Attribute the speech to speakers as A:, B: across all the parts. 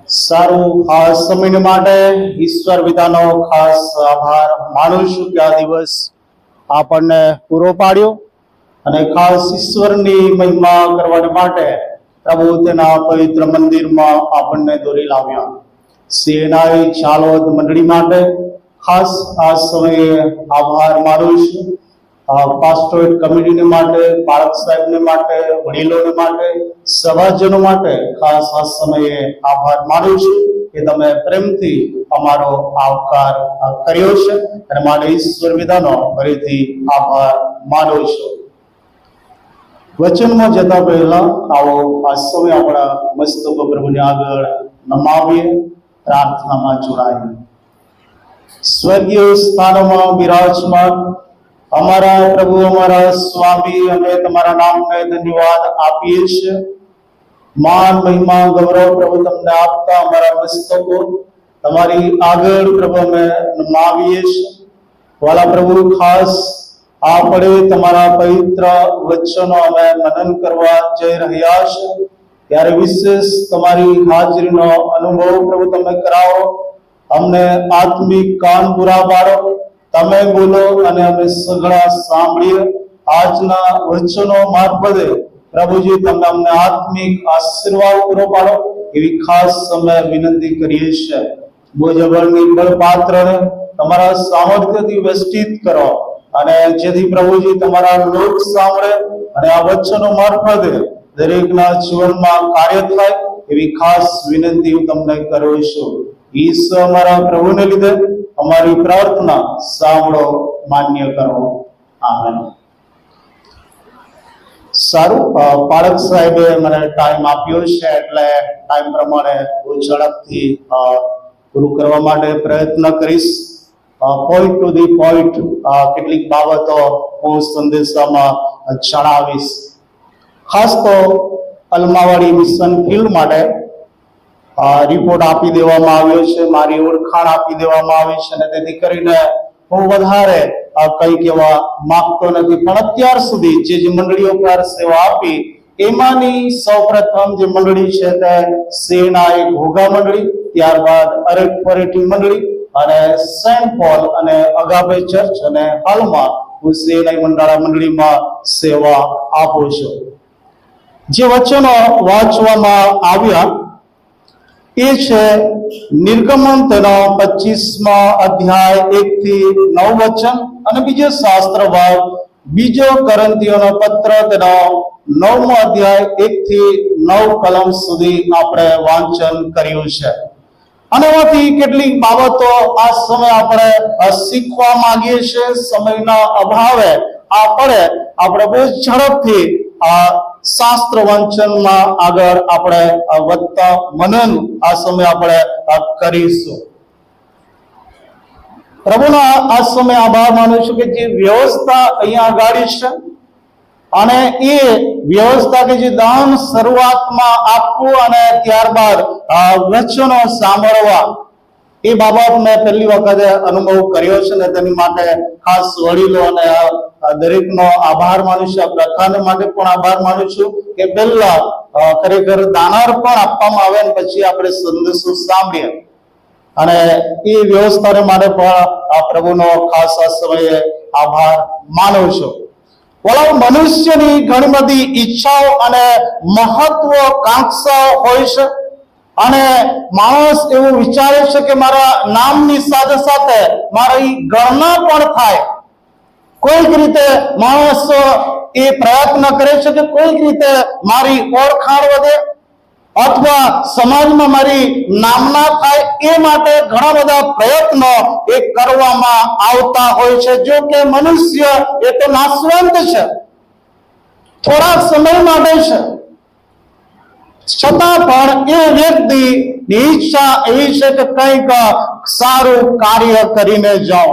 A: સારું ખાસ સમય માટે ઈશ્વર પિતાનો ખાસ આભાર માનું છું કે આ દિવસ આપણને પૂરો પાડ્યો અને ખાસ ઈશ્વરની મહિમા કરવા માટે પ્રભુ તેના પવિત્ર મંદિરમાં આપણને દોરી લાવ્યા. સેનાઈ ચાલોદ મંડળી માટે ખાસ આ સમયે આભાર માનું છું. પાસ્ટોરેટ કમિટીને માટે, બાળક સાહેબને માટે, વડીલોને માટે, સભાજનો માટે ખાસ આ સમયે આભાર માનું છું કે તમે પ્રેમથી અમારો આવકાર કર્યો છે અને માટે ઈશ્વર પિતાનો ફરીથી આભાર માનું છું. વચનમાં જતા પહેલા આવો આ સમય આપણા મસ્તકો પ્રભુને આગળ નમાવીએ, પ્રાર્થનામાં જોડાઈએ. સ્વર્ગીય સ્થાનોમાં બિરાજમાન અમારા પ્રભુ, અમારા સ્વામી, અમે તમારા નામને ધન્યવાદ આપીએ છીએ. માન, મહિમા, ગૌરવ પ્રભુ તમને આપતા અમારા મસ્તકો તમારી આગળ પ્રભુ અમે નમાવીએ છીએ. વાલા પ્રભુ, ખાસ આપણે તમારા પવિત્ર વચનો અમે મનન કરવા જઈ રહ્યા છે ત્યારે વિશેષ તમારી હાજરીનો અનુભવ પ્રભુ તમે કરાવો. અમને આત્મિક કાન પૂરા પાડો, તમે બોલો અને અમે સઘળા સાંભળીએ. આજના વચનો મારફતે પ્રભુજી તમે અમને આત્મિક આશીર્વાદ પૂરો પાડો એવી ખાસ અમે વિનંતી કરીએ છીએ. બોજબળની બળપાત્રને તમારા સામર્થ્યથી વેષ્ટિત કરો અને જેથી પ્રભુજી તમારા લોક સાંભળે અને આ વચનો મારફતે દરેકના જીવનમાં કાર્ય થાય એવી ખાસ વિનંતી હું તમને કરું છું. ઈશ્વર અમારા પ્રભુને લીધે અમારી પ્રાર્થના સાંભળો, માન્ય કરો. આમેન. સારું, બાળક સાહેબે મને ટાઈમ આપ્યો છે એટલે ટાઈમ પ્રમાણે હું ઝડપથી પૂરું કરવા માટે પ્રયત્ન કરીશ. પોઈન્ટ ટુ ધી પોઈન્ટ કેટલીક બાબતો હું સંદેશામાં જણાવીશ. ખાસ તો અલમાવાડી મિશન ફિલ્ડ માટે રિપોર્ટ આપી દેવામાં આવ્યો છે, મારી ઓળખાણ આપી દેવામાં આવી છે અને તેથી કરીને હું વધારે કંઈ કહેવા માંગતો નથી. પણ અત્યાર સુધી જે મંડળીઓ પર સેવા આપી એમાંની સૌપ્રથમ જે મંડળી છે તે સેનાઈ ઘોઘા મંડળી, ત્યારબાદ અરેફરેટી મંડળી અને સેન્ટ પોલ અને અગાપે ચર્ચ અને હાલમાં હું સેનાઈ મંડળીમાં સેવા આપું છું. જે વચનો વાંચવામાં આવ્યા એ છે નિર્ગમન તેનો 25મા અધ્યાય 1 થી 9 વચન અને બીજો શાસ્ત્ર ભાગ બીજો કરંથીઓનો પત્ર તેનો 9મો અધ્યાય 1 થી 9 કલમ સુધી આપણે વાંચન કર્યું છે. અને એમાંથી કેટલીક બાબતો આ સમય આપણે શીખવા માંગીએ છીએ. સમયના અભાવે આપણે બહુ ઝડપથી આ શાસ્ત્ર વાંચનમાં આગળ આપણે વધતા મનન આ સમય આપણે કરીશું. પ્રભુના આ સમય આભાર માનું છું કે જે વ્યવસ્થા અહીંયા આગાડી છે અને એ વ્યવસ્થા કે જે દાન શરૂઆતમાં આપવું અને ત્યારબાદ વચનો સાંભળવા એ બાબત મેં પહેલી વખતે અનુભવ કર્યો છે ને તેની માટે ખાસ વડીલો અને દરેકનો આભાર માનું છું. પ્રથાને માટે પણ આભાર માનું છું કે પહેલા ખરેખર દાનાર પણ આપવામાં આવે અને પછી આપણે સંદેશો સાંભળીએ અને એ વ્યવસ્થાને માટે પણ આ પ્રભુનો ખાસ આ સમયે આભાર માનું છું. મનુષ્યની ઘણી બધી ઈચ્છાઓ અને મહત્વકાંક્ષાઓ હોય છે અને માણસ એવું વિચારે છે કે મારા નામની સાથે સાથે મારી ગણના પણ થાય. કોઈક રીતે માણસ એ પ્રયત્ન કરે છે કે કોઈક રીતે મારી ઓળખાણ વધે અથવા સમાજમાં મારી નામના થાય એ માટે ઘણા બધા પ્રયત્નો એ કરવામાં આવતા હોય છે. જો કે મનુષ્ય એ તો નાશવંત છે, થોડા સમય માટે છે, છતાં પણ એ વ્યક્તિની ઈચ્છા એવી છે કે કંઈક સારું કાર્ય કરીને જાઓ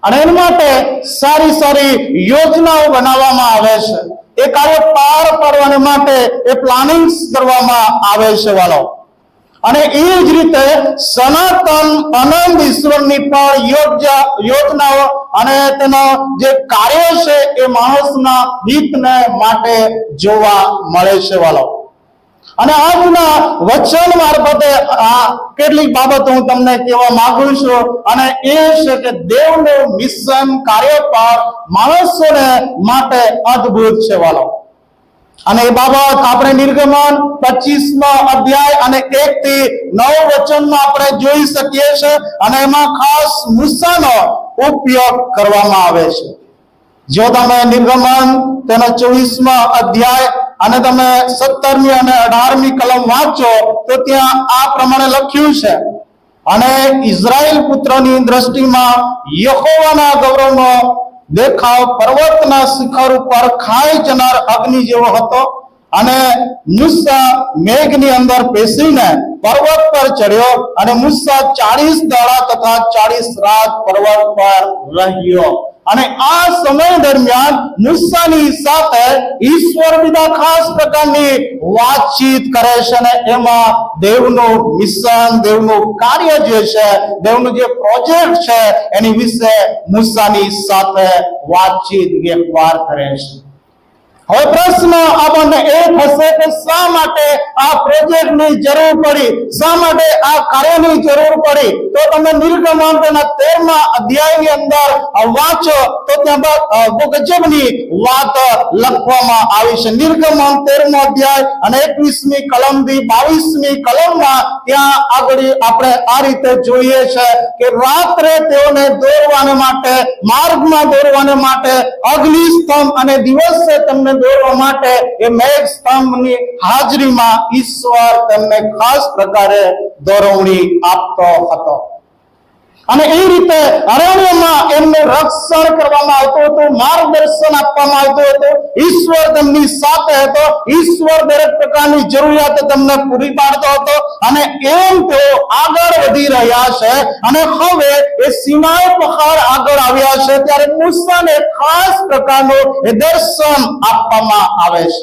A: અને એના માટે સારી સારી યોજનાઓ બનાવવામાં આવે છે. એ કાર્ય પાર પાડવા માટે એ પ્લાનિંગ કરવામાં આવે છે વાલો. અને એ જ રીતે સનાતન અનંત ઈશ્વરની પણ યોજનાઓ અને તેનો જે કાર્ય છે એ માણસના હિતને માટે જોવા મળે છે વાલો. અને આજના વચન મારફતે આ કેટલીક બાબતો હું તમને કહેવા માંગુ છું, અને એ છે કે દેવનું મિશન કાર્ય પર માણસોને માટે અદ્ભુત છે વાલો. અને એ બાબત આપણે નિર્ગમન 25મા અધ્યાય અને 1 થી 9 વચનમાં આપણે જોઈ શકીએ છીએ, અને એમાં ખાસ મૂસાનો ઉપયોગ કરવામાં આવે છે. જો તમે નિર્ગમન તેનો 24મા અધ્યાય અને તમે 17મી અને 18મી કલમ વાંચો તો ત્યાં આ પ્રમાણે લખ્યું છે, અને ઇઝરાયેલ પુત્રોની દ્રષ્ટિમાં યહોવાના ગૌરવનો દેખાવ પર્વતના શિખર ઉપર ખાઈ જનાર અગ્નિ જેવો હતો. અને મૂસા મેઘની અંદર બેસીને પર્વત પર ચડ્યો, અને મૂસા 40 દાડા તથા 40 રાત પર્વત પર રહ્યો. અને આ સમય દરમિયાન મૂસાની સાથે ઈશ્વર બીજા ખાસ પ્રકારની વાતચીત કરે છે, અને એમાં દેવનું મિશન, દેવનું કાર્ય જે છે, દેવનું જે પ્રોજેક્ટ છે એની વિશે મૂસાની સાથે વાતચીત વ્યવહાર કરે છે. હવે પ્રશ્ન આપણને એ થશે કે શા માટે આ પ્રોજેક્ટની જરૂર પડી, શા માટે આ કાર્યની જરૂર પડી? તો તમે નિર્ગમન તેના 13મા અધ્યાયની અંદર વાંચો તો ત્યાં બહુ ગજબની વાત લખવામાં આવી છે. નિર્ગમન 13મો અધ્યાય અને 21મી કલમથી 22મી કલમમાં ત્યાં આગળ આપણે આ રીતે જોઈએ છે કે રાત્રે તેઓને દોરવાને માટે, માર્ગમાં દોરવાને માટે અગ્નિ સ્તંભ, અને દિવસે તેમને દોરવા માટે એ મેઘ સ્તંભની હાજરીમાં ઈશ્વર તેમને ખાસ પ્રકારે દોરવણી આપતો હતો. અને એ રીતે અરણ્યમાં એમનું રક્ષણ કરવામાં આવતું હતું, માર્ગદર્શન આપવામાં આવતું હતું. ઈશ્વર તેમની સાથે હતો, ઈશ્વર દરેક પ્રકારની જરૂરિયાત તેમને પૂરી પાડતો હતો. અને એમ તેઓ આગળ વધી રહ્યા છે, અને હવે એ સિનાઈ પહાડ આગળ આવ્યા છે ત્યારે મૂસાને ખાસ પ્રકારનું એ દર્શન આપવામાં આવે છે,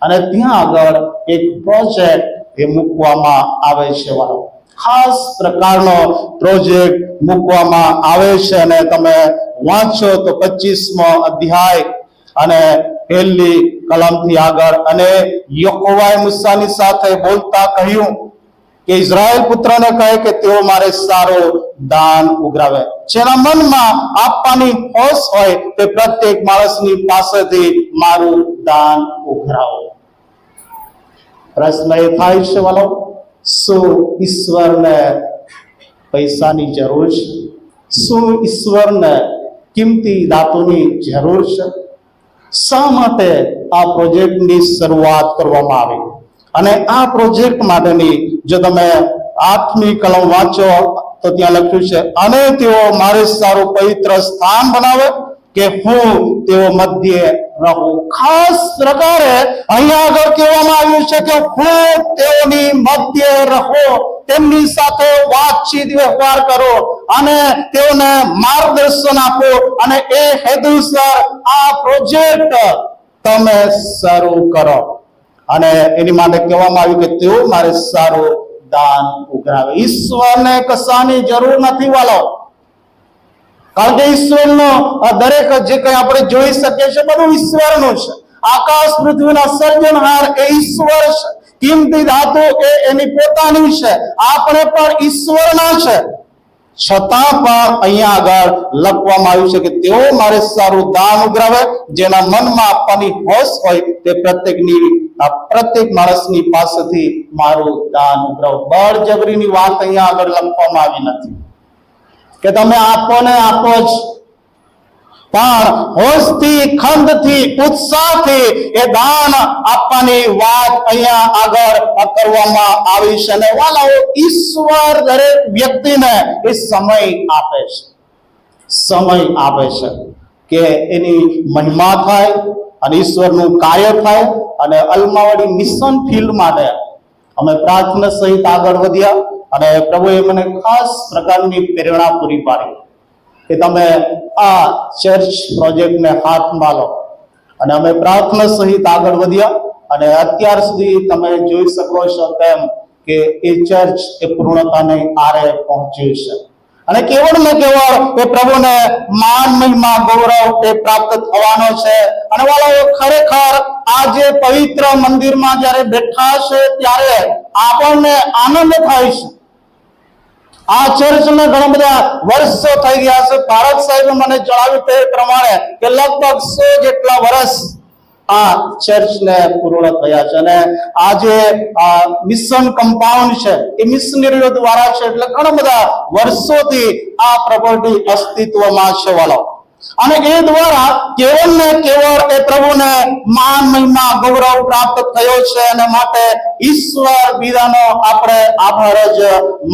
A: અને ત્યાં આગળ એક પ્રોજેક્ટ એ મૂકવામાં આવે છે વાળો. ખાસ પ્રકારનો પ્રોજેક્ટ મૂકવામાં આવે છે, અને તમે વાંચો તો 25મો અધ્યાય અને 1લી કલમથી આગળ. અને યહોવાએ મૂસાની સાથે બોલતા કહ્યું કે ઇઝરાયેલ પુત્રને કહે કે તેઓ મારે સારું દાન ઉઘરાવે. જેના મનમાં આપવાની હોશ હોય તે પ્રત્યેક માણસની પાસેથી મારું દાન ઉઘરાવો. પ્રશ્ન એ થાય છે વાલો, શું ઈશ્વરને પૈસાની જરૂર છે? શું ઈશ્વરને કિંમતી દાતોની જરૂર છે? શા માટે આ પ્રોજેક્ટની શરૂઆત કરવામાં આવી? અને આ પ્રોજેક્ટ માટેની જો તમે 8મી કલમ વાંચો તો ત્યાં લખ્યું છે, અને તેઓ મારે સારું પવિત્ર સ્થાન બનાવે કે હું તેઓ મધ્યે રહું. ખાસ પ્રકારે અહીંયા આગળ કહેવામાં આવ્યું છે કે હું તેઓની મધ્યે રહું, તેમની સાથે વાતચીત વ્યવહાર કરો, અને તેઓને માર્ગદર્શન આપો, અને એ હેતુસર આ પ્રોજેક્ટ તમે શરૂ કરો. અને એની માટે કહેવામાં આવ્યું કે તેઓ મારે સારું દાન ઉઘરાવે. ઈશ્વરને કશાની જરૂર નથી વાલો, કારણ કે ઈશ્વરનો દરેક જે કંઈ આપણે જોઈ શકીએ છીએ બધું ઈશ્વરનું છે. આકાશ પૃથ્વીના સર્જનહાર એ ઈશ્વર છે, કિંમતી ધાતુ એ એની પોતાની છે, આપણે પણ ઈશ્વરના છે. છતાં પણ અહીંયા આગળ લખવામાં આવ્યું છે કે તેઓ મારે સારું દાન ઉઘરાવે, જેના મનમાં આપવાની હોશ હોય તે પ્રત્યેક માણસની પાસેથી મારું દાન ઉઘરાવો. બળજબરીની વાત અહીંયા આગળ લખવામાં આવી નથી કે તમે આપો ને આપો જ, પણ હોશથી, ખંડથી, ઉત્સાહથી એ દાન આપવાની વાત અહીંયા આગળ કરવામાં આવી છે. અને વાલાઓ, ઈશ્વર દરેક વ્યક્તિને એ સમય આપે છે, સમય આપે છે કે એની મહિમા થાય અને ઈશ્વરનું કાર્ય થાય. અને અલ્માવાડી મિશન ફિલ્ડ માટે અમે પ્રાર્થના સહિત આગળ વધ્યા, અને પ્રભુએ મને ખાસ પ્રકારની પ્રેરણા પૂરી પાડી કે તમે આ ચર્ચ પ્રોજેક્ટને હાથમાં લો. અને અમે પ્રાર્થના સહિત આગળ વધ્યા, અને અત્યાર સુધી તમે જોઈ શકો છો તેમ કે એ ચર્ચ એ પૂર્ણતાને આરે પહોંચ્યું છે. અને કેવળ ને કેવળ એ પ્રભુને માન મહિમા ગૌરવ એ પ્રાપ્ત થવાનો છે. અને વાળાઓ ખરેખર આ જે પવિત્ર મંદિરમાં જ્યારે બેઠા છે ત્યારે આપણને આનંદ થાય છે. આ ચર્ચને ઘણા બધા વર્ષો થઈ ગયા છે. ભારત સાહેબે મને જણાવ્યું તે પ્રમાણે કે લગભગ 100 જેટલા વર્ષ આ ચર્ચને પૂર્ણ થયા છે. અને આ જે મિશન કમ્પાઉન્ડ છે એ મિશનરીઓ દ્વારા છે, એટલે ઘણા બધા વર્ષોથી આ પ્રોપર્ટી અસ્તિત્વમાં છે વાળો. અને એ દ્વારા કેવળ ને કેવળ એ પ્રભુને માન મહિમા ગૌરવ પ્રાપ્ત થયો છે. અને માટે ઈશ્વર બીજાનો આપણે આભાર જ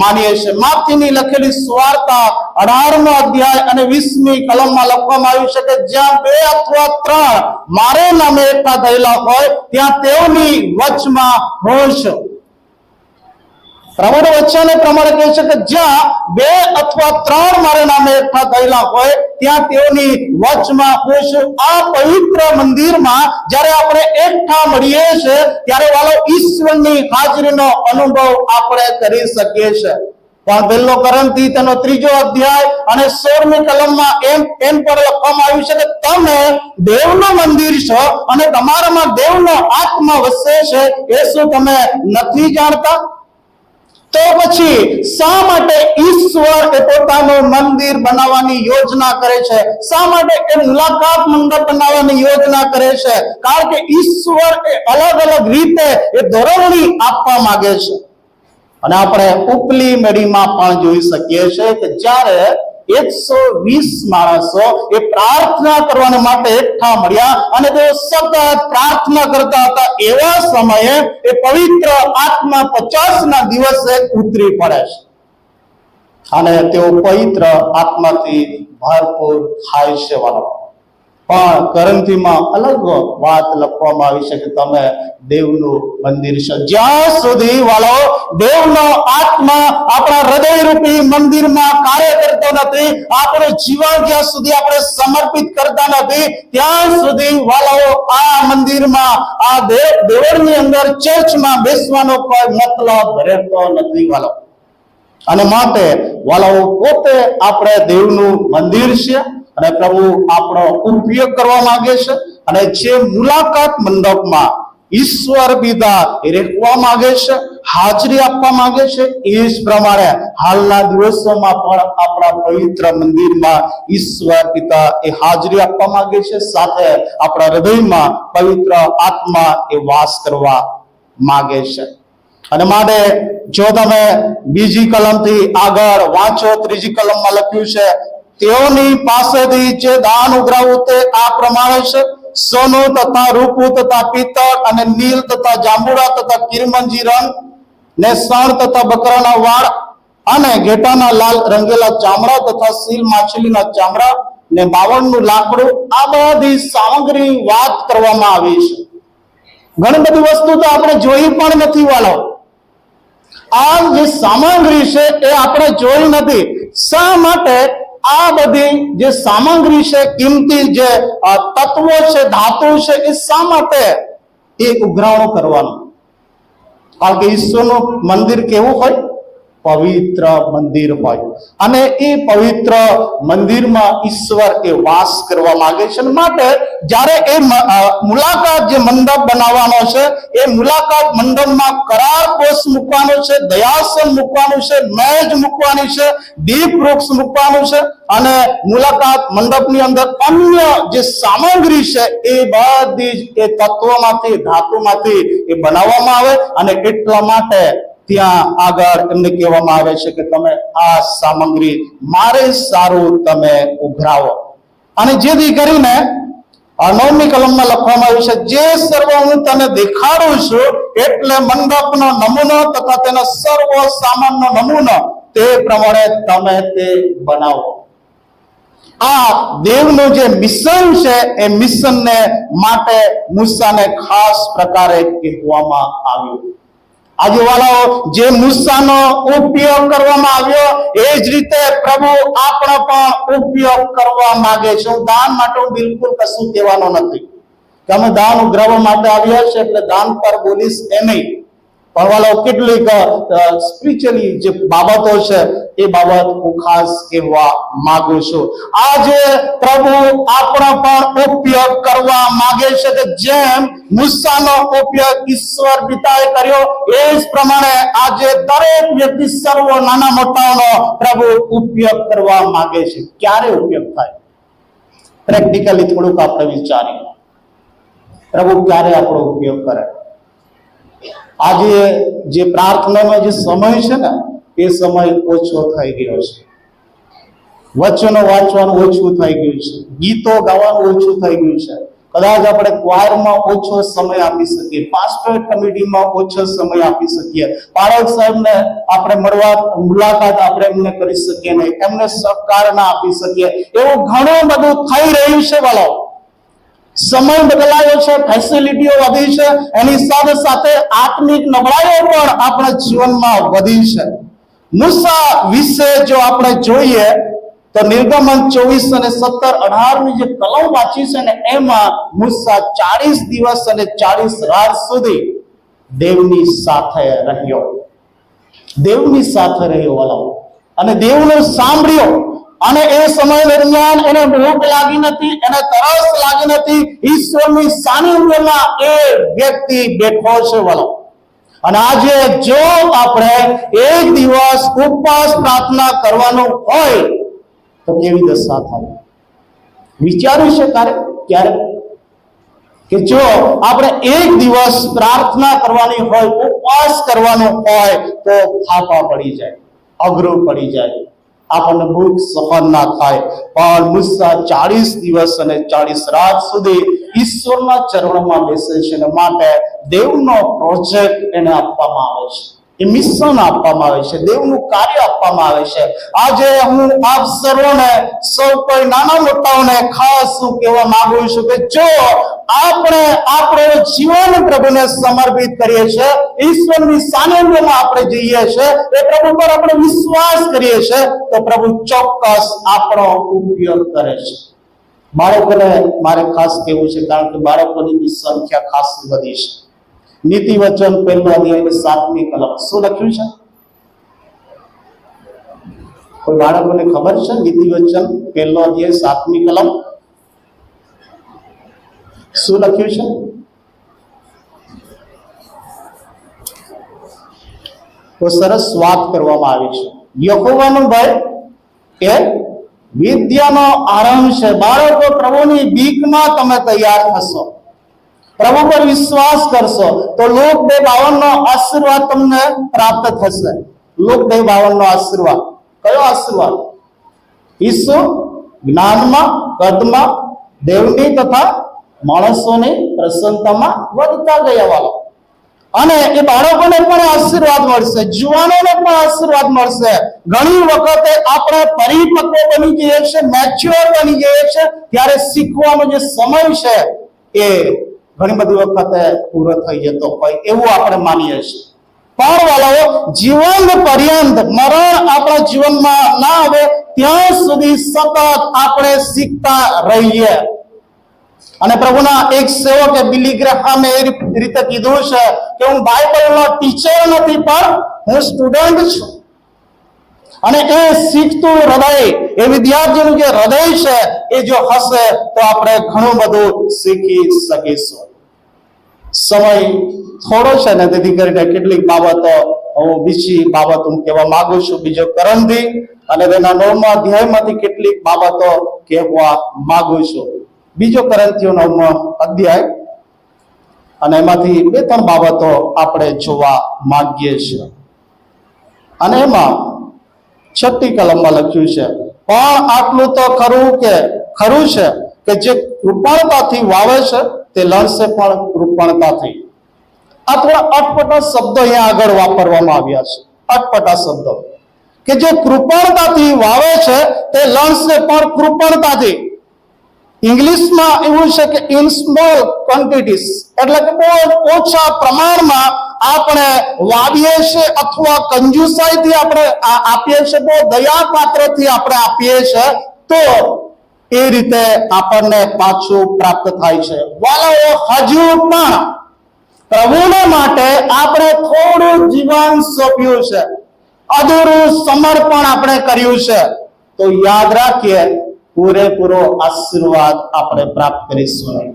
A: માનીએ છીએ. માથીની લખેલી સુવાર્તા 18મો અધ્યાય અને 20મી કલમમાં લખવામાં આવ્યું છે કે જ્યાં 2 અથવા 3 મારે નામે એકઠા થયેલા હોય ત્યાં તેઓની વચમાં હોય છે. પ્રભુના વચને પ્રમાણે કહે છે કે જ્યાં 2 અથવા 3 મારા નામે એકઠા થયેલા હોય ત્યાં તેઓની વચમાં હોય છું. આ પવિત્ર મંદિરમાં જ્યારે આપણે એકઠા મળીએ છીએ ત્યારે વાલો ઈશ્વરની હાજરીનો અનુભવ આપણે કરી શકીએ છીએ. પણ પહેલો કોરિન્થી તેનો 3જો અધ્યાય અને 16મી કલમમાં એમ પર લખવામાં આવ્યું છે કે તમે દેવનું મંદિર છો અને તમારામાં દેવનો આત્મા વસે છે. એ શું તમે નથી જાણતા? તો પછી શા માટે ઈશ્વર એ પોતાનું મંદિર બનાવવાની યોજના કરે છે? શા માટે એ મુલાકાત મંડપ બનાવવાની યોજના કરે છે? કારણ કે ઈશ્વર એ અલગ અલગ રીતે એ ધોરણની આપવા માંગે છે. અને આપણે ઉપલી મેળીમાં પણ જોઈ શકીએ છીએ કે જ્યારે 120 માણસો એ પ્રાર્થના કરવા માટે એકઠા મળ્યા અને તેઓ સતત પ્રાર્થના કરતા હતા, એવા સમયે એ પવિત્ર આત્મા 50ના દિવસે ઉતરી પડે છે અને તેઓ પવિત્ર આત્માથી ભરપૂર થાય છે વાળો. પણ કોરિન્થીમાં અલગ વાત લખવામાં આવી છે કે તમે દેવનું મંદિર છો. જ્યાં સુધી વાળો દેવનો આત્મા આપણા હૃદયરૂપી મંદિરમાં કાર્ય કરતો નથી, આપણું જીવન જ્યાં સુધી આપણે સમર્પિત કરતા નથી ત્યાં સુધી વાળો આ મંદિરમાં આ દેવળની અંદર ચર્ચમાં બેસવાનો કોઈ મતલબ રહેતો નથી વાળો. અને માટે વાળો પોતે આપણે દેવનું મંદિર છે અને પ્રભુ આપણો ઉપયોગ કરવા માંગે છે. અને જે મુલાકાત મંડપમાં ઈશ્વર પિતા રહેવા માંગે છે, હાજરી આપવા માંગે છે, એ જ પ્રમાણે હાલના દિવસોમાં પણ આપણા પવિત્ર મંદિરમાં ઈશ્વર પિતા એ હાજરી આપવા માંગે છે. સાથે આપણા હૃદયમાં પવિત્ર આત્મા એ વાસ કરવા માંગે છે. અને માટે જો તમે બીજી કલમથી આગળ વાંચો, 3જી કલમમાં લખ્યું છે તેઓની પાસેથી જે દાન ઉઘરાવું તે આ પ્રમાણે છે: સોનું તથા રૂપું તથા પિત્તળ અને નીલ તથા જાંબુડા તથા કિરમંજી રંગ ને સણ તથા બકરાના વાળ અને ઘેટાના લાલ રંગેલા ચામડા તથા સીલ માછલીના ચામડા ને 52નું લાકડું, આ બધી સામગ્રી વાત કરવામાં આવી છે. ઘણી બધી વસ્તુ તો આપણે જોઈ પણ નથી વાળો. આ જે સામગ્રી છે એ આપણે જોઈ નથી. શા માટે આ બધી જે સામગ્રી છે, કિંમતી જે તત્વો છે, ધાતુ છે, એ શા માટે એ ઉઘરાણું કરવાનું? કારણ કે ઈશ્વરનું મંદિર કેવું હોય? પવિત્ર મંદિર હોય. અને એ પવિત્ર મંદિરમાં ઈશ્વર એ વાસ કરવા માંગે છે. માટે જ્યારે એ મુલાકાત જે મંડપ બનાવવાનો છે એ મુલાકાત મંડપમાં કરાર કોષ મૂકવાનો છે, દયાસન મૂકવાનું છે, મેજ મૂકવાની છે, દીપ વૃક્ષ મૂકવાનું છે અને મુલાકાત મંડપની અંદર અન્ય જે સામગ્રી છે એ બધી જ એ તત્વોમાંથી, ધાતુમાંથી એ બનાવવામાં આવે. અને એટલા માટે ત્યાં આગળ એમને કહેવામાં આવે છે કે તમે આ સામગ્રી મારે સારું તમે ઉઘરાવો. અને જેથી કરીને 9મી કલમમાં લખવામાં આવ્યું છે જે સર્વ હું તને દેખાડું છું એટલે મંડપનો નમૂનો તથા તેના સર્વ સામાનનો નમૂનો તે પ્રમાણે તમે તે બનાવો. આ દેવનું જે મિશન છે એ મિશનને માટે મૂસાને ખાસ પ્રકારે કહેવામાં આવ્યું. આજે વાળાઓ જે મૂસાનો ઉપયોગ કરવામાં આવ્યો એ જ રીતે પ્રભુ આપણો પણ ઉપયોગ કરવા માંગે છે. હું દાન માટે બિલકુલ કશું કહેવાનો નથી કે અમે દાન ઉઘરાવવા માટે આવ્યા છે એટલે દાન પર બોલીશ એ નહીં. પણ વાલો કેટલીક સ્પિરિચ્યુઅલી જે બાબતો છે એ બાબત હું ખાસ કહેવા માંગુ છું. આજે પ્રભુ આપણો પણ ઉપયોગ કરવા માંગે છે કે જેમ મૂસાનો ઉપયોગ ઈશ્વર પિતાએ કર્યો એ જ પ્રમાણે આજે દરેક વ્યક્તિ સર્વ નાના મોટાનો પ્રભુ ઉપયોગ કરવા માંગે છે. ક્યારે ઉપયોગ થાય? પ્રેક્ટિકલી થોડુંક આપણે વિચારીએ, પ્રભુ ક્યારે આપણો ઉપયોગ કરે? આજે જે પ્રાર્થનાનો જે સમય છે ને એ સમય ઓછો થઈ ગયો છે, વચનો વાંચવાનું ઓછું થઈ ગયું છે, ગીતો ગાવાનું ઓછું થઈ ગયું છે. કદાચ આપણે ક્વાયરમાં ઓછો સમય આપી શકીએ, પાસ્ટર કમિટીમાં ઓછો સમય આપી શકીએ, પાળક સાહેબને આપણે મુલાકાત આપણે એમને કરી શકીએ નહીં, એમને સહકાર ના આપી શકીએ. એવું ઘણું બધું થઈ રહ્યું છે વાલો. સમય બદલાયો છે, ફેસિલિટીઓ વધી છે, એની સાથે સાથે આત્મિક નબળાઈઓ પણ આપણા જીવનમાં વધી છે. મૂસા વિશે જો આપણે જોઈએ તો નિર્ગમન 24 અને 17, 18 જે કલમ વાંચી છે ને એમાં મૂસા 40 દિવસ અને 40 રાત સુધી દેવની સાથે રહ્યો, દેવની સાથે રહ્યો વાલો, અને દેવનું સાંભળ્યો. અને એ સમય દરમિયાન એને ભૂખ લાગી નથી, એને તરસ લાગી નથી. ઈશ્વરની સાનિધ્યમાં એ વ્યક્તિ બેઠો છે વાલો. અને આજે જો આપણે એક દિવસ ઉપવાસ પ્રાર્થના કરવાનું હોય તો કેવી દશા થાય? વિચાર્યું છે ક્યારે કે જો આપણે એક દિવસ પ્રાર્થના કરવાની હોય, ઉપવાસ કરવાનો હોય તો ફાફા પડી જાય, અઘરું પડી જાય, આપણને ભૂખ સહન ના થાય. પણ મૂસા 40 દિવસ અને 40 રાત સુધી ઈશ્વરના ચરણોમાં બેસે છે, અને માટે દેવનો પ્રોજેક્ટ એને આપવામાં આવે છે, એ મિશન આપવામાં આવે છે, દેવનું કાર્ય આપવામાં આવે છે. આજે હું આપ સર્વોને, સૌ કોઈ નાના મોટાઓને ખાસ હું કહેવા માંગુ છું કે જો આપણે આપણું જીવન પ્રભુને સમર્પિત કરીએ છીએ, ઈશ્વરની સાનિધ્યમાં આપણે જઈએ છીએ, એ પ્રભુ પર આપણે વિશ્વાસ કરીએ છીએ, તો પ્રભુ ચોક્કસ આપણો ઉપયોગ કરે છે. બાળકોને મારે ખાસ કહેવું છે, કારણ કે બાળકોની સંખ્યા ખાસ વધી છે. નીતિ વચન 1 અધ્યાય 7મી કલમ શું લખ્યું છે? કોઈ બાળકોને ખબર છે? નીતિ વચન 1 અધ્યાય 7મી કલમ શું લખ્યું છે? તો સરસ વાત કરવામાં આવી છે. યહોવાનો ભય એ વિદ્યાનો આરંભ છે. બાળકો, પ્રભુની બીકમાં તમે તૈયાર થશો, પ્રભુ પર વિશ્વાસ કરશો તો લોક 2:52 નો આશીર્વાદ તમને પ્રાપ્ત થશે. લોક 2:52 નો આશીર્વાદ કયો આશીર્વાદ? ઈસુ જ્ઞાનમાં, કદમાં, દેવની તથા માણસોની પ્રસન્નતામાં વધતા ગયા વાળો. અને એ બાળકોને પણ આશીર્વાદ મળશે, જુવાનોને પણ આશીર્વાદ મળશે. ઘણી વખતે આપણે પરિપક્વ બની જઈએ છીએ, મેચ્યોર બની જઈએ છીએ, ત્યારે શીખવાનો જે સમય છે એ ઘણી બધી વખતે પૂરો થઈ જતો હોય એવું આપણે માનીએ છીએ. પણ વાલાઓ, જીવન પર્યંત, મરણ આપણા જીવનમાં ના આવે ત્યાં સુધી સતત આપણે શીખતા રહીએ. અને પ્રભુના એક સેવકે બિલી ગ્રેહામે એ રીતે કીધું છે કે હું બાઇબલનો ટીચર નથી, પણ હું સ્ટુડન્ટ છું. અને એ શીખતું હૃદય, એ વિદ્યાર્થીનું જે હૃદય છે એ જો હશે તો આપણે ઘણું બધું શીખી શકીશું. સમય થોડો છે ને, તેથી કરીને કેટલીક બાબતો હું બીજી બાબત હું કહેવા માંગુ છું. બીજો કરંથી અને તેના 9મા અધ્યાયમાંથી કેટલીક બાબતો કહેવા માંગુ છું. બીજો કરંથીઓ 9મો અધ્યાય, અને એમાંથી 2-3 બાબતો આપણે જોવા માંગીએ છીએ. અને એમાં 6ઠ્ઠી કલમમાં લખ્યું છે, પણ આટલું તો ખરું છે કે જે કૃપણતાથી વાવે છે તે લણશે પણ કૃપણતાથી. આ થોડા અટપટા શબ્દો અહીંયા આગળ વાપરવામાં આવ્યા છે, અટપટા શબ્દો, કે જે કૃપણતાથી વાવે છે તે લણશે પણ કૃપણતાથી. ઇંગ્લિશમાં એવું છે કે ઇન સ્મોલ ક્વોન્ટિટીઝ, એટલે કે બહુ ઓછા પ્રમાણમાં આપણે વાવીએ છીએ અથવા કંજુસાઈથી આપણે આપીએ છીએ, બહુ દયાપાત્રથી આપણે આપીએ છીએ, તો એ રીતે આપણને પાછું પ્રાપ્ત થાય છે. વાલાઓ, હજુ પણ પ્રભુને માટે આપણે થોડું જીવન સોંપ્યું છે, અધૂરું સમર્પણ આપણે કર્યું છે, તો યાદ રાખીએ પૂરેપૂરો આશીર્વાદ આપણે પ્રાપ્ત કરીશું નહીં.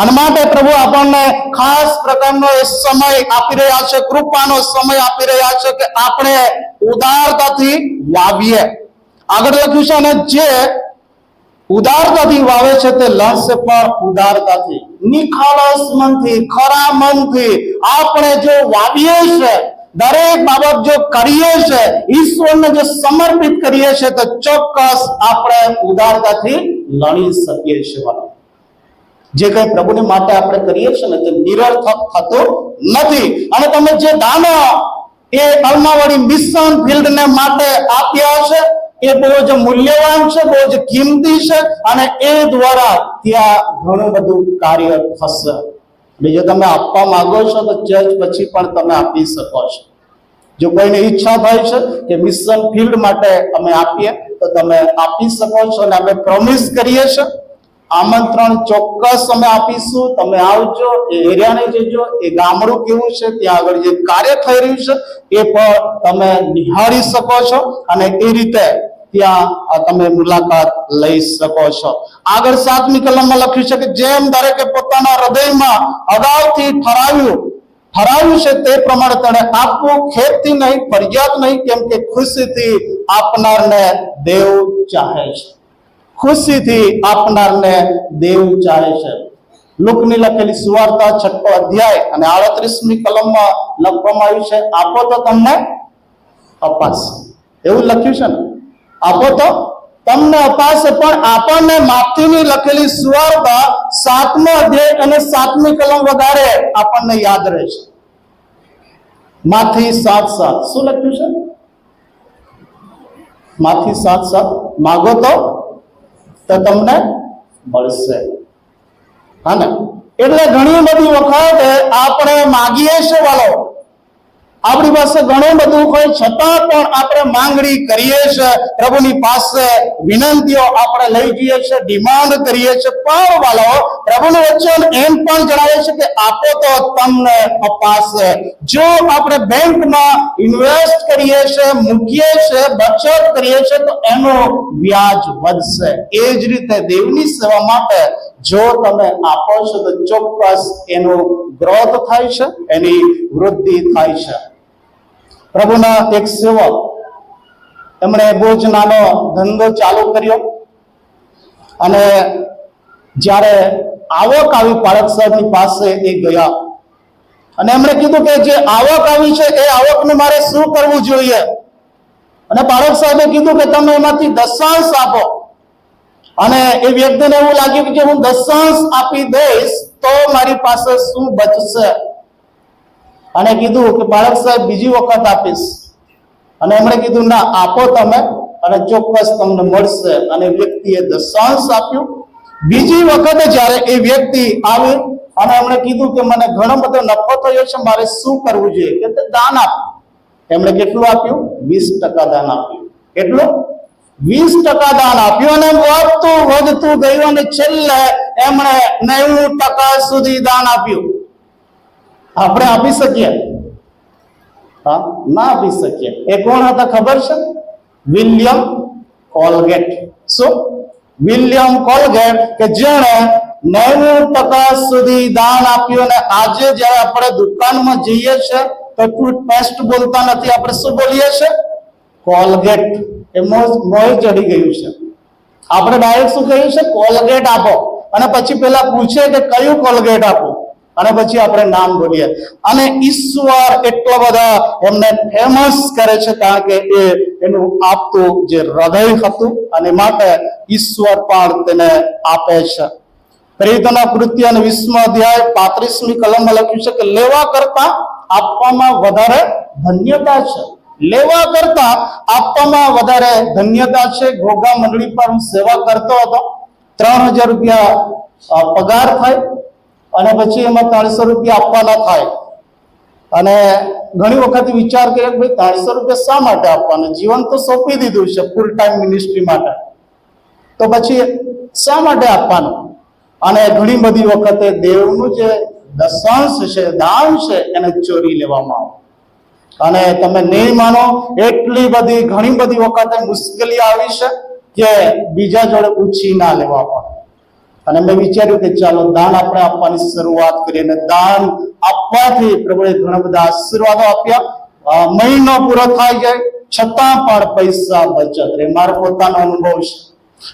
A: અને માટે પ્રભુ આપણને ખાસ પ્રકારનો એ સમય આપી રહ્યા છે, કૃપાનો સમય આપી રહ્યા છે કે આપણે ઉદારતાથી વાવીએ. આગળ લખ્યું છે, અને જે ઉદારતાથી વાવે છે તે લણશે પણ ઉદારતાથી. નિખાલસ મનથી, ખરા મનથી આપણે જો વાવીએ છે, દરેક બાબત જો કરીએ છે, ઈશ્વરને જો સમર્પિત કરીએ છે, તો ચોક્કસ આપણે ઉદારતાથી લણી શકીએ છીએ. જે કઈ પ્રભુને માટે આપણે કરીએ છીએ ને તે નિરર્થક થતું નથી. અને તમે જે દાનો એ અલ્માવાડી મિશન ફિલ્ડને માટે આપ્યા છે, એ બહુ જ મૂલ્યવાન છે, બહુ જ કિંમતી છે, અને એ દ્વારા ત્યાં ઘણું બધું કાર્ય થશે. એટલે જો તમે આપવા માંગો છો તો ચર્ચ પછી પણ તમે આપી શકો છો. જો કોઈને ઈચ્છા થાય છે કે મિશન ફિલ્ડ માટે અમે આપીએ તો તમે આપી શકો છો. અને અમે પ્રોમિસ કરીએ છીએ, આમંત્રણ ચોક્કસ અમે આપીશું. તમે આવજો, એ એરિયાને જજો, એ ગામડું કેવું છે, ત્યાં આગળ જે કાર્ય થઈ રહ્યું છે એ પણ તમે નિહાળી શકો છો, અને એ રીતે ત્યાં તમે મુલાકાત લઈ શકો છો. આગળ 7મી કલમમાં લખ્યું છે કે જેમ દરેકે પોતાના હૃદયમાં અગાઉથી ઠરાવ્યું છે તે પ્રમાણે તને આપવું, ખેતથી નહીં, ફરજિયાત નહીં, કેમ કે ખુશીથી આપનારને દેવ ચાહે છે. ખુશીથી આપનારને દેવ ચાહે છે. લુકની લખેલી સુવાર્તા 6ઠો અધ્યાય અને 38મી કલમમાં લખવામાં આવ્યું છે, આપો તો તમને અપાશે. એવું લખ્યું છે ને, આપો તો તમને અપાશે. પણ આપણને માથીની લખેલી સુવાર્તા 7મો અધ્યાય અને 7મી કલમ વધારે આપણને યાદ રહે છે. માથી 7:7 શું લખ્યું છે? માથી 7:7 માગો તો તમને મળશે. હા ને? એટલે ઘણી બધી વખત આપણે માગીએ છીએ વાલો, આપણી પાસે ઘણું બધું હોય છતાં પણ આપણે માંગણી કરીએ છીએ, પ્રભુની પાસે વિનંતીઓ આપણે લઈ જઈએ છીએ, ડિમાન્ડ કરીએ છીએ. પણ વાલો, પ્રભુનું વચન એમ પણ જણાવે છે કે આપો તો તમને અપાશે. જો આપણે બેંકમાં ઇન્વેસ્ટ કરીએ છીએ, મૂકીએ છીએ, બચત કરીએ છીએ, તો એનું વ્યાજ વધશે. એ જ રીતે દેવની સેવા માટે જો તમે આપો છો તો ચોક્કસ એનું ગ્રોથ થાય છે, એની વૃદ્ધિ થાય છે. પ્રભુના એક સેવક, એમણે બહુ જ નાનો ધંધો ચાલુ કર્યો, અને જ્યારે આવક આવી પાળક સાહેબની પાસે એ ગયા, અને એમણે કીધું કે જે આવક આવી છે એ આવકનું મારે શું કરવું જોઈએ? અને પાળક સાહેબે કીધું કે તમે એમાંથી દશાંશ આપો. અને એ વ્યક્તિને એવું લાગ્યું કે હું દશાંશ આપી દઈશ તો મારી પાસે શું બચશે? અને કીધું કે બાળક સાહેબ બીજી વખત આપીશ. અને એમણે કીધું ના, આપો તમે અને ચોક્કસ તમને મળશે. અને વ્યક્તિએ દશાંશ આપ્યું. બીજી વખતે જ્યારે એ વ્યક્તિ આવી અને એમણે કીધું કે મને ઘણો બધો નફો થયો છે, મારે શું કરવું જોઈએ? કે દાન આપ. એમણે કેટલું આપ્યું? 20% દાન આપ્યું. કેટલું? 20% દાન આપ્યું. અને વધતું ગયું, અને છેલ્લે એમણે 90% સુધી દાન આપ્યું. આપણે આપી શકીએ? હા, ના આપી શકીએ. એ કોણ હતા ખબર છે? William Colgate. શું? વિલિયમ કોલગેટ, કે જેણે 90% સુધી દાન આપ્યું. અને આજે જ્યારે આપણે દુકાનમાં જઈએ છીએ તો ટૂથપેસ્ટ બોલતા નથી, આપણે શું બોલીએ છીએ? કોલગેટ. એ મોય ચડી ગયું છે. આપણે ડાયરેક્ટ શું કહ્યું છે? કોલગેટ આપો. અને પછી પેલા પૂછે કે કયું કોલગેટ આપો, અને પછી આપણે નામ બોલીએ. અને ઈશ્વર એટલા બધા એમને ફેમસ કરે છે કારણ કે એનું આપતું જે હૃદય હતું, અને માટે ઈશ્વર પણ તેને આપે છે. પ્રેરિતોના કૃત્ય અને 20મો અધ્યાય 35મી કલમમાં લખ્યું છે કે લેવા કરતા આપવામાં વધારે ધન્યતા છે. લેવા કરતા આપવામાં વધારે ધન્યતા છે. ઘોઘા મંડળી પર હું સેવા કરતો હતો. 3000 રૂપિયા પગાર થાય, અને પછી એમાં 300 રૂપિયા આપવાના થાય. અને ઘણી વખત વિચાર કર્યો કે ભાઈ 300 રૂપિયા શા માટે આપવાના? જીવન તો સોંપી દીધું છે ફૂલ ટાઈમ મિનિસ્ટ્રી માટે, તો પછી શા માટે આપવાનું? અને ઘણી બધી વખતે દેવનું જે દશાંશ છે, દાન છે, એને ચોરી લેવામાં આવે. અને તમે નહીં માનો, એટલી બધી ઘણી બધી વખતે મુશ્કેલી આવી છે કે બીજા જોડે પૂછી ના લેવા પડે. અને મેં વિચાર્યું કે ચાલો દાન આપણે આપવાની શરૂઆત કરીએ. અને દાન આપવાથી પ્રભુએ ઘણા બધા આશીર્વાદો આપ્યા. મહિનો પૂરો થાય જાય છતાં પણ પૈસા બચત રહે. મારો પોતાનો અનુભવ છે.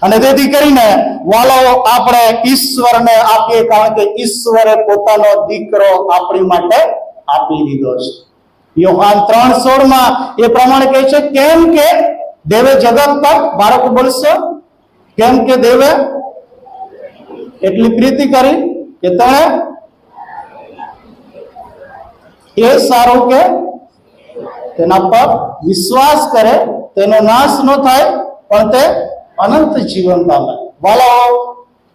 A: અને તેથી કરીને વાલો આપણે ઈશ્વરને આપીએ, કારણ કે ઈશ્વરે પોતાનો દીકરો આપણી માટે આપી દીધો છે. યોહાન 3:16 એ પ્રમાણે કહે છે, કેમ કે દેવે જગત પર, બાળકો બોલશો, કેમ કે દેવે એટલી પ્રીતિ કરી કે તમે એ સારું કે તેના પર વિશ્વાસ કરે, તેનો નાશ ન થાય પણ તે અનંત જીવન પામે. વાલાઓ,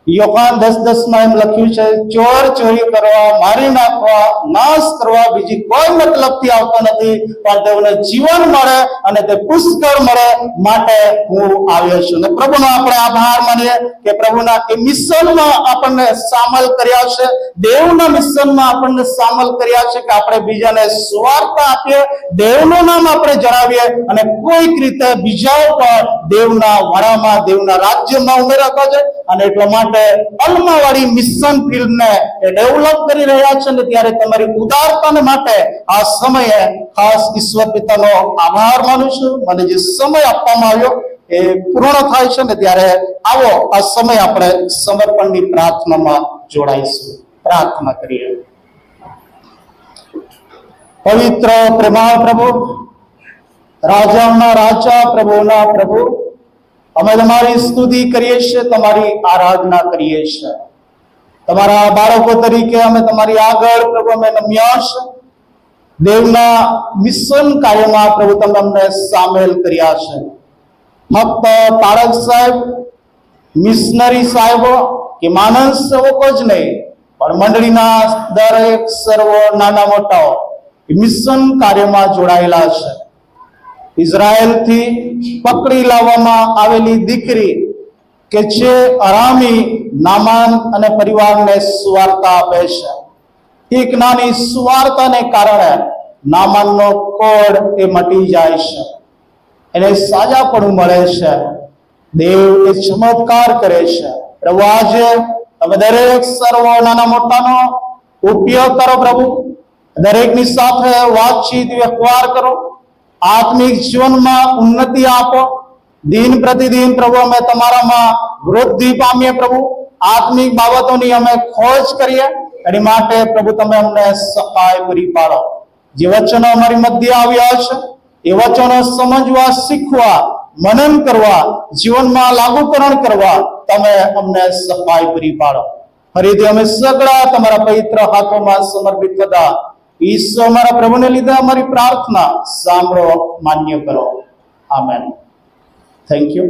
A: યોહાન 10:10 એમ લખ્યું છે, ચોર ચોરી કરવા, મારી નાખવા, નાશ કરવા બીજી કોઈ મતલબથી આવતો નથી, પણ તેઓને જીવન મળે અને તે પુષ્કળ મળે માટે હું આવ્યો છું. અને પ્રભુનો આપણે આભાર માનીએ કે પ્રભુના એ મિશનમાં આપણને સામેલ કર્યા છે, દેવના મિશનમાં આપણને સામેલ કર્યા છે કે આપણે બીજાને સુવાર્તા આપીએ, દેવનું નામ આપણે જણાવીએ અને કોઈક રીતે બીજા ઉપર દેવના વાડામાં, દેવના રાજ્યમાં ઉમેરવા છે. અને એટલા માટે અલ્માવાડી મિશન ફિલ્ડને એ ડેવલપ કરી રહ્યા છે. ને ત્યારે તમારી ઉદારતાને માટે આ સમયે ખાસ ઈશ્વર પિતાનો આભાર માનું છું. મને જે સમય આપવામાં આવ્યો એ પૂર્ણ થાય છે ને ત્યારે આવો આ સમય આપણે સમર્પણની પ્રાર્થનામાં જોડાઈશું. પ્રાર્થના કરીએ. પવિત્ર પ્રેમાળ પ્રભુ, રાજાઓના રાજા, પ્રભુના પ્રભુ, અમે તમારી સ્તુતિ કરીએ છીએ, તમારી આરાધના કરીએ છીએ. તમારા બાળકો તરીકે અમે તમારી આગળ પ્રભુ અમે નમ્યા છે. દેવના મિશન કાર્યમાં પ્રભુ તમે અમને સામેલ કર્યા છે. ફક્ત પાળક સાહેબ, મિશનરી સાહેબો કે માનસ સેવકો જ નહીં, પણ મંડળીના દરેક સર્વ નાના મોટાઓ મિશન કાર્યમાં જોડાયેલા છે. ઇઝરાયલથી પકડી લાવવામાં આવેલી દીકરી કે જે અરામી નામાન અને પરિવારને સુવાર્તા આપે છે, એક નાની સુવાર્તાને કારણે નામાનનો કોડ એ મટી જાય છે, એને સાજાપણું મળે છે. દેવ એ ચમત્કાર કરે છે. પ્રભુ આજે તમે દરેક સર્વ નાના મોટાનો ઉપયોગ કરો. પ્રભુ દરેકની સાથે વાતચીત વ્યવહાર કરો, આત્મિક જીવનમાં ઉન્નતિ આપો. દિન પ્રતિદિન પ્રભુ અમે તમારામાં વૃદ્ધિ પામીએ. પ્રભુ આત્મિક બાબતોની અમે ખોજ કરીએ, એની માટે પ્રભુ તમે અમને સહાય પૂરી પાડો. જે વચનો અમારી મધ્ય આવ્યા છે એ વચનો સમજવા, શીખવા, મનન કરવા, જીવનમાં લાગુકરણ કરવા તમે અમને સહાય પૂરી પાડો. ફરીથી અમે સગડા તમારા પવિત્ર હાથોમાં સમર્પિત થતા ઈશ્વર અમારા પ્રભુને લીધે અમારી પ્રાર્થના સાંભળો, માન્ય કરો. આમેન. Thank you.